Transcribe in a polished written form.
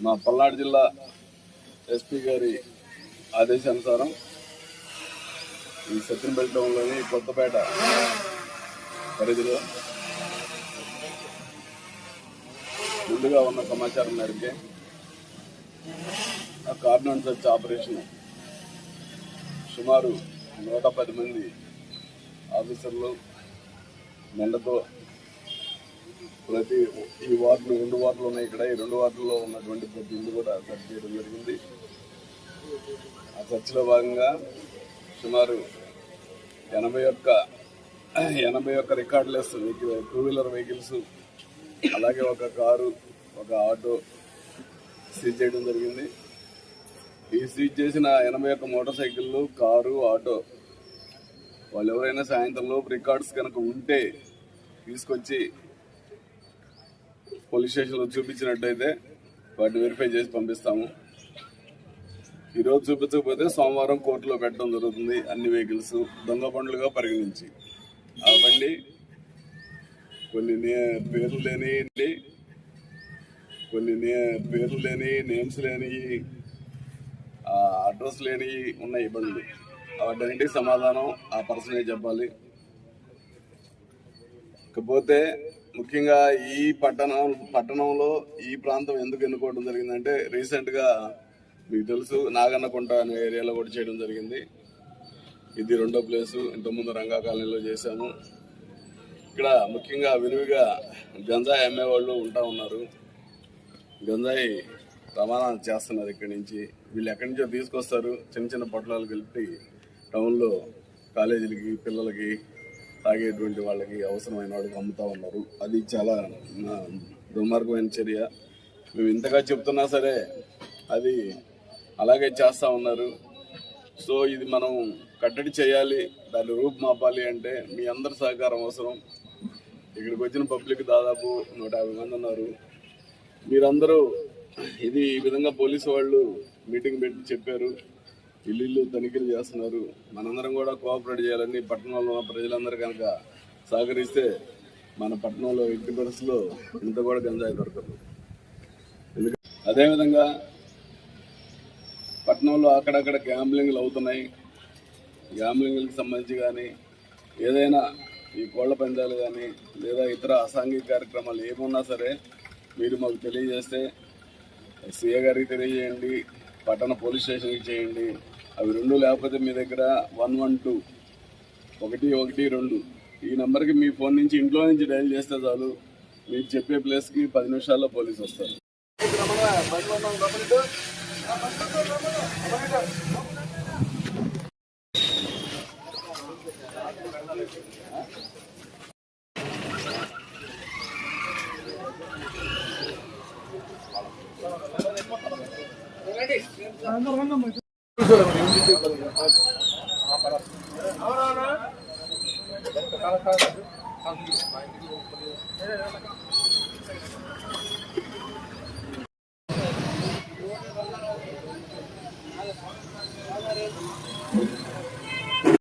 మా పల్నాడు జిల్లా ఎస్పీ గారి ఆదేశానుసారం ఈ సత్యంపల్లి టౌన్లోని కొత్తపేట పరిధిలో ముందుగా ఉన్న సమాచారం మేరకే ఆ కార్డన్ సెర్చ్ ఆపరేషన్ సుమారు 110 మంది ఆఫీసర్లు మెండతో ప్రతి ఈ వార్డులు 2 వార్డులు ఉన్నాయి. ఇక్కడ ఈ 2 వార్డుల్లో ఉన్నటువంటి ప్రతి ఇల్లు కూడా సెర్చ్ చేయడం జరిగింది. ఆ సెర్చ్లో భాగంగా సుమారు 81 రికార్డులెస్ 2 వీలర్ వెహికల్స్, అలాగే ఒక కారు, ఒక ఆటో సీజ్ చేయడం జరిగింది. ఈ సీజ్ చేసిన 81 మోటార్ సైకిళ్ళు, కారు, ఆటో వాళ్ళు ఎవరైనా సాయంత్రంలోపు రికార్డ్స్ కనుక ఉంటే తీసుకొచ్చి పోలీస్ స్టేషన్లో చూపించినట్టయితే వాటిని వెరిఫై చేసి పంపిస్తాము. ఈరోజు చూపించకపోతే సోమవారం కోర్టులో పెట్టడం జరుగుతుంది. అన్ని వెహికల్స్ దొంగ బండ్లుగా పరిగణించి ఆ బండి కొన్ని పేర్లు లేని నేమ్స్ లేని అడ్రస్ లేని ఉన్నాయి బండ్లు. వాటన్నింటికి సమాధానం ఆ పర్సనే చెప్పాలి. ఇకపోతే ముఖ్యంగా ఈ పట్టణంలో ఈ ప్రాంతం ఎందుకు ఎన్నుకోవడం జరిగిందంటే రీసెంట్గా మీకు తెలుసు నాగన్నకుంట అనే ఏరియాలో కూడా చేయడం జరిగింది. ఇది 2వ ప్లేసు. ఇంతకుముందు రంగా కాలనీలో చేశాము. ఇక్కడ ముఖ్యంగా విరివిగా గంజాయి అమ్మేవాళ్ళు ఉంటా ఉన్నారు. గంజాయి రవాణా చేస్తున్నారు ఇక్కడి నుంచి. వీళ్ళు ఎక్కడి నుంచో తీసుకొస్తారు, చిన్న చిన్న పొట్లాలు కలిపి టౌన్లో కాలేజీలకి, పిల్లలకి, తాగేటువంటి వాళ్ళకి, అవసరమైన వాళ్ళకి అమ్ముతా ఉన్నారు. అది చాలా దుర్మార్గమైన చర్య. మేము ఇంతగా చెప్తున్నా సరే అది అలాగే చేస్తూ ఉన్నారు. సో ఇది మనం కట్టడి చేయాలి, దాన్ని రూపుమాపాలి అంటే మీ అందరి సహకారం అవసరం. ఇక్కడికి వచ్చిన పబ్లిక్ దాదాపు 150 మంది ఉన్నారు. మీరందరూ ఇది ఈ విధంగా పోలీసు వాళ్ళు మీటింగ్ పెట్టి చెప్పారు, ఇల్లు తనిఖీలు చేస్తున్నారు. మనందరం కూడా కోఆపరేట్ చేయాలని పట్టణంలో ఉన్న ప్రజలందరూ కనుక సహకరిస్తే మన పట్టణంలో ఎట్టి పరిస్థితుల్లో ఇంత కూడా గంజాయి దొరకదు. అదేవిధంగా పట్టణంలో అక్కడక్కడ గ్యాంబ్లింగ్లు అవుతున్నాయి. గ్యాంబ్లింగ్లకు సంబంధించి కానీ ఏదైనా ఈ కోళ్ల పందాలు కానీ లేదా ఇతర అసాంఘిక కార్యక్రమాలు ఏమున్నా సరే మీరు మాకు తెలియజేస్తే సీఏ గారికి తెలియజేయండి, పట్టణ పోలీస్ స్టేషన్కి చేయండి. అవి 2 లేకపోతే మీ దగ్గర 112 ఈ నెంబర్కి మీ ఫోన్ నుంచి ఇంట్లో నుంచి డైల్ చేస్తే చాలు. మీరు చెప్పే ప్లేస్కి 10 నిమిషాల్లో పోలీసు వస్తారు.